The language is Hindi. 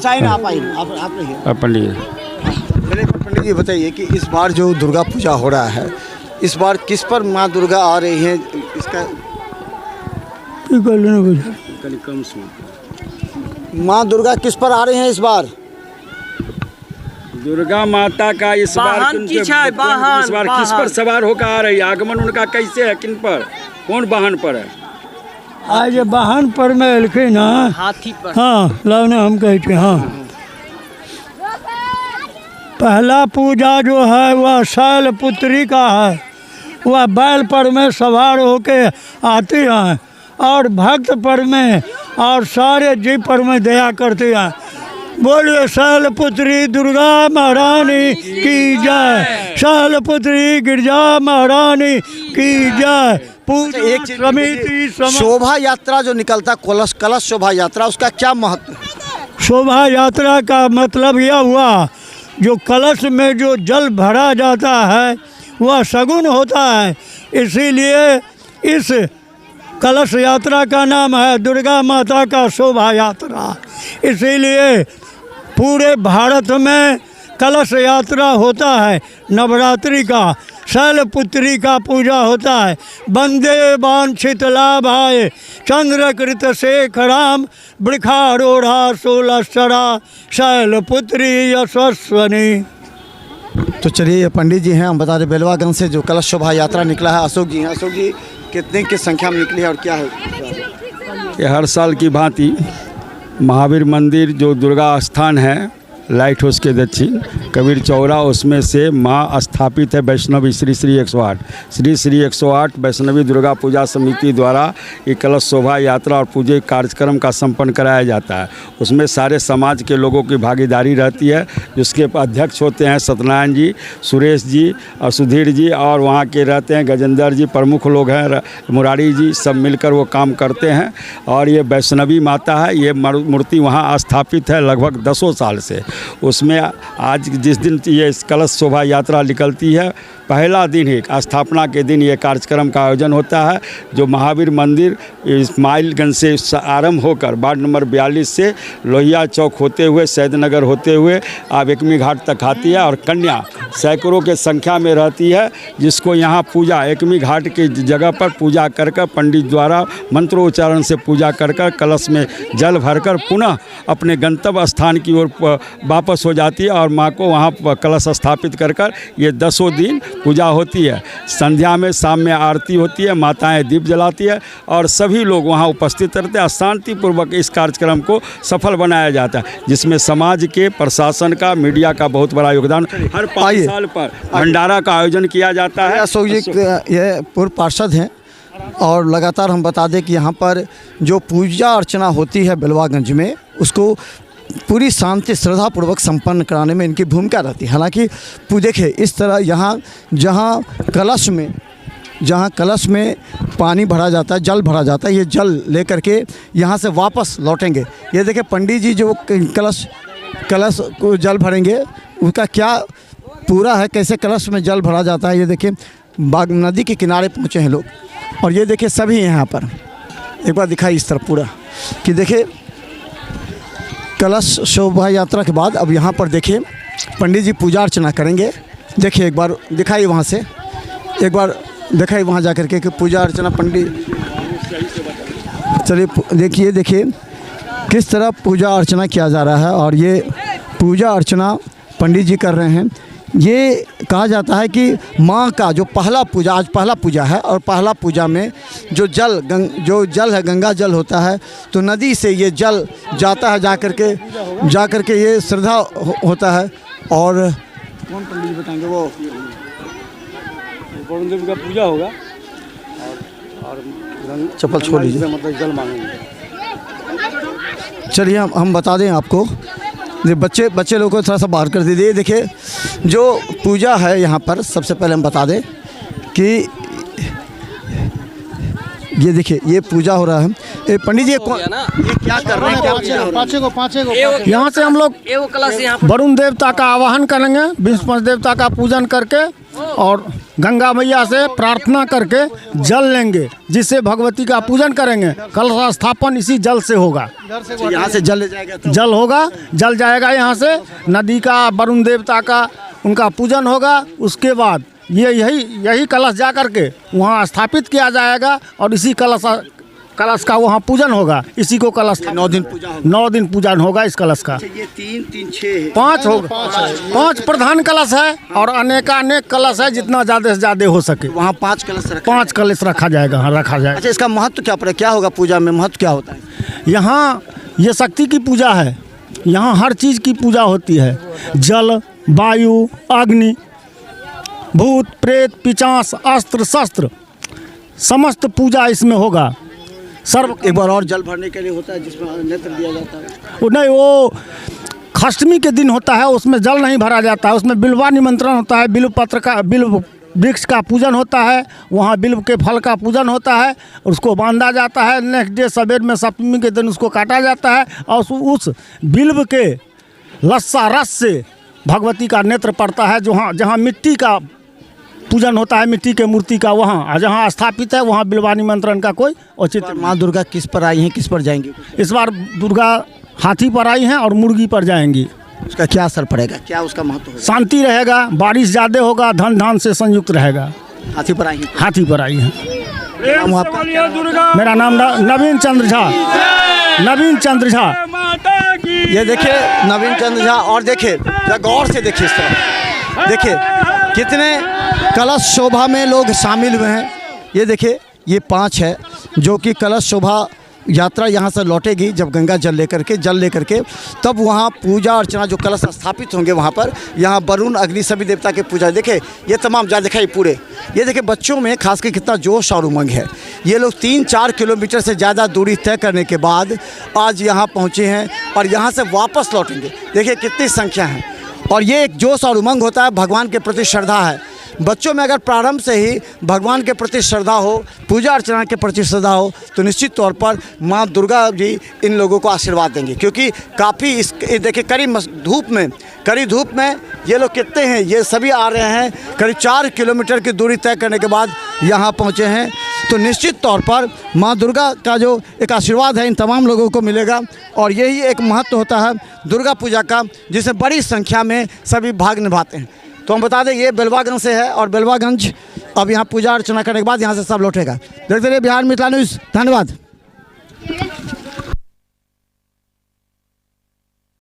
अच्छा आइए ना, आप आइए, आप रहिए। पंडित मेरे पंडित जी बताइए कि इस बार जो दुर्गा पूजा हो रहा है, इस बार किस पर माँ दुर्गा आ रही है, इसका कम माँ दुर्गा किस पर आ रही हैं इस बार? दुर्गा माता का इस बार किस पर सवार होकर आ रही है? आगमन उनका कैसे है, किन पर, कौन वाहन पर है? आज वाहन पर में एलखिन हाँ, हाथी पर। हाँ लाने हम कहते हाँ। पहला पूजा जो है वह शैलपुत्री का है। वह बैल पर में सवार होके आती हैं और भक्त पर में और सारे जीव पर में दया करती हैं। बोलिए शैलपुत्री दुर्गा महारानी की जय, शैलपुत्री गिरजा महारानी की जय। एक समिति शोभा यात्रा जो निकलता कलश शोभा यात्रा, उसका क्या महत्व है? शोभा यात्रा का मतलब यह हुआ जो कलश में जो जल भरा जाता है वह सगुन होता है, इसीलिए इस कलश यात्रा का नाम है दुर्गा माता का शोभा यात्रा। इसीलिए पूरे भारत में कलश यात्रा होता है। नवरात्रि का शैलपुत्री का पूजा होता है। वंदे वांछित लाभाय चंद्रकृत शेखराम वृखारूढ़ा शूलस्तरा शैलपुत्री यशस्वनी। तो चलिए पंडित जी हैं, हम बता दें बेलवागंज से जो कलश शोभा यात्रा निकला है, अशोक जी हैं। अशोक जी कितने की संख्या में निकली है और क्या है? ये हर साल की भांति महावीर मंदिर जो दुर्गा स्थान है लाइट हाउस के दक्षिण कबीर चौरा, उसमें से माँ स्थापित है वैष्णवी श्री 108 वैष्णवी दुर्गा पूजा समिति द्वारा ये कलश शोभा यात्रा और पूजा कार्यक्रम का संपन्न कराया जाता है। उसमें सारे समाज के लोगों की भागीदारी रहती है, जिसके अध्यक्ष होते हैं सत्यनारायण जी, सुरेश जी और सुधीर जी, और वहाँ के रहते हैं गजेंद्र जी, प्रमुख लोग हैं मुरारी जी, सब मिलकर वो काम करते हैं। और ये वैष्णवी माता है, ये मूर्ति वहाँ स्थापित है लगभग 10 साल से। उसमें आज जिस दिन ये कलश शोभा यात्रा निकलती है, पहला दिन ही स्थापना के दिन ये कार्यक्रम का आयोजन होता है, जो महावीर मंदिर इस्माइलगंज से आरंभ होकर वार्ड नंबर 42 से लोहिया चौक होते हुए सैदनगर होते हुए आप एकमी घाट तक आती है। और कन्या सैकड़ों के संख्या में रहती है, जिसको यहाँ पूजा एकमी घाट की जगह पर पूजा कर पंडित द्वारा मंत्रोच्चारण से पूजा कर कलश में जल भरकर पुनः अपने गंतव्य स्थान की ओर वापस हो जाती है। और माँ को वहाँ कलश स्थापित कर ये 10 दिन पूजा होती है। संध्या में, शाम में आरती होती है, माताएं दीप जलाती है और सभी लोग वहाँ उपस्थित रहते हैं। शांतिपूर्वक इस कार्यक्रम को सफल बनाया जाता है, जिसमें समाज के, प्रशासन का, मीडिया का बहुत बड़ा योगदान। हर 5 साल पर भंडारा का आयोजन किया जाता है। अशोक जी ये पूर्व पार्षद हैं और लगातार हम बता दें कि यहाँ पर जो पूजा अर्चना होती है बेलवागंज में, उसको पूरी शांति श्रद्धापूर्वक संपन्न कराने में इनकी भूमिका रहती है। हालांकि देखिए इस तरह यहाँ जहाँ कलश में पानी भरा जाता है, जल भरा जाता है, ये जल लेकर के यहाँ से वापस लौटेंगे। ये देखिए पंडित जी जो कलश को जल भरेंगे, उसका क्या पूरा है, कैसे कलश में जल भरा जाता है। ये देखिए बाग नदी के किनारे पहुँचे हैं लोग, और ये देखिए सभी यहाँ पर एक बार दिखाई इस तरफ पूरा कि देखिए कलश शोभा यात्रा के बाद अब यहाँ पर देखिए पंडित जी पूजा अर्चना करेंगे। देखिए एक बार दिखाइए वहाँ से, एक बार दिखाइए वहाँ जा कर के कि पूजा अर्चना पंडित, चलिए देखिए किस तरह पूजा अर्चना किया जा रहा है। और ये पूजा अर्चना पंडित जी कर रहे हैं। ये कहा जाता है कि माँ का जो पहला पूजा, आज पहला पूजा है, और पहला पूजा में जो जल है गंगा जल होता है, तो नदी से ये जल जाता है, जा कर के ये श्रद्धा होता है। और कौन पंडित बताएंगे, वो वरुण देव का पूजा होगा और चप्पल छोड़ लीजिए, मतलब जल मांगेंगे। चलिए हम बता दें आपको, बच्चे लोगों को थोड़ा सा बाहर कर दीजिए। देखिए जो पूजा है यहाँ पर, सबसे पहले हम बता दें कि ये देखिए ये पूजा हो रहा है। पंडित जी ये क्या कर रहे हैं? पाँचे को यहाँ से हम लोग वरुण देवता का आवाहन करेंगे, विष्णु देवता का पूजन करके, और गंगा मैया से प्रार्थना करके जल लेंगे, जिससे भगवती का पूजन करेंगे। कलश स्थापन इसी जल से होगा। यहाँ से जल ले जाएगा तो जल होगा, जल जाएगा यहाँ से, नदी का, वरुण देवता का, उनका पूजन होगा। उसके बाद ये यही कलश जा करके वहाँ स्थापित किया जाएगा और इसी कलश का वहाँ पूजन होगा। इसी को कलश 9 दिन पूजा होगा। 9 दिन पूजन होगा इस कलश का। ये 3 3 6 5 होगा, 5 प्रधान कलश है और अनेक कलश है, जितना ज़्यादा से ज़्यादा हो सके। वहाँ 5 कलश रखा 5 कलश रखा जाएगा। हाँ, रखा जाएगा। अच्छा, इसका महत्व क्या पड़े, क्या होगा पूजा में, महत्व क्या होता है? यहाँ ये शक्ति की पूजा है। यहाँ हर चीज़ की पूजा होती है। जल, वायु, अग्नि, भूत प्रेत, पिशाच, अस्त्र शस्त्र, समस्त पूजा इसमें होगा। सर्व एक बार और जल भरने के लिए होता है जिसमें नेत्र दिया जाता है। वो नहीं, वो अष्टमी के दिन होता है, उसमें जल नहीं भरा जाता है। उसमें बिल्वा निमंत्रण होता है, बिल्व पत्र का, बिल्व वृक्ष का पूजन होता है। वहाँ बिल्व के फल का पूजन होता है, उसको बांधा जाता है। नेक्स्ट डे सवेर में सप्तमी के दिन उसको काटा जाता है और उस बिल्व के लस्सा रस से भगवती का नेत्र पड़ता है। जहाँ मिट्टी का पूजन होता है, मिट्टी के मूर्ति का, वहाँ जहाँ स्थापित है वहाँ बिल्वा निमंत्रण का कोई औचित्य। माँ दुर्गा किस पर आई हैं, किस पर जाएंगी? इस बार दुर्गा हाथी पर आई हैं और मुर्गी पर जाएंगी। उसका क्या असर पड़ेगा, क्या उसका महत्व होगा? शांति रहेगा, बारिश ज़्यादा होगा, धन धान से संयुक्त रहेगा। हाथी पर आई हैं। हाथी पर आई हैं। नाम आपका? मेरा नाम नवीन चंद्र झा। नवीन चंद्र झा। ये देखिए नवीन चंद्र झा। और देखिए जरा गौर से देखिए, इस तरफ देखिए कितने कलश शोभा में लोग शामिल हुए हैं। ये देखिए ये 5 है जो कि कलश शोभा यात्रा यहाँ से लौटेगी जब गंगा जल लेकर के तब वहाँ पूजा अर्चना जो कलश स्थापित होंगे वहाँ पर, यहाँ वरुण अग्नि सभी देवता के पूजा। देखे ये तमाम जा दिखाई पूरे, ये देखे बच्चों में खास कर कितना जोश और उमंग है। ये लोग 3-4 किलोमीटर से ज़्यादा दूरी तय करने के बाद आज यहाँ पहुँचे हैं और यहाँ से वापस लौटेंगे। देखिए कितनी संख्या है और ये एक जोश और उमंग होता है, भगवान के प्रति श्रद्धा है। बच्चों में अगर प्रारंभ से ही भगवान के प्रति श्रद्धा हो, पूजा अर्चना के प्रति श्रद्धा हो, तो निश्चित तौर पर माँ दुर्गा जी इन लोगों को आशीर्वाद देंगे। क्योंकि काफ़ी देखिए कड़ी धूप में ये लोग कितने हैं, ये सभी आ रहे हैं। करीब 4 किलोमीटर की दूरी तय करने के बाद यहाँ पहुँचे हैं, तो निश्चित तौर पर माँ दुर्गा का जो एक आशीर्वाद है इन तमाम लोगों को मिलेगा। और यही एक महत्व होता है दुर्गा पूजा का, जिसमें बड़ी संख्या में सभी भाग निभाते हैं। तो हम बता दें ये बेलवागंज से है और बेलवागंज अब यहाँ पूजा अर्चना करने के बाद यहाँ से सब लौटेगा। देखते रहिए बिहार मिथिला न्यूज़। धन्यवाद।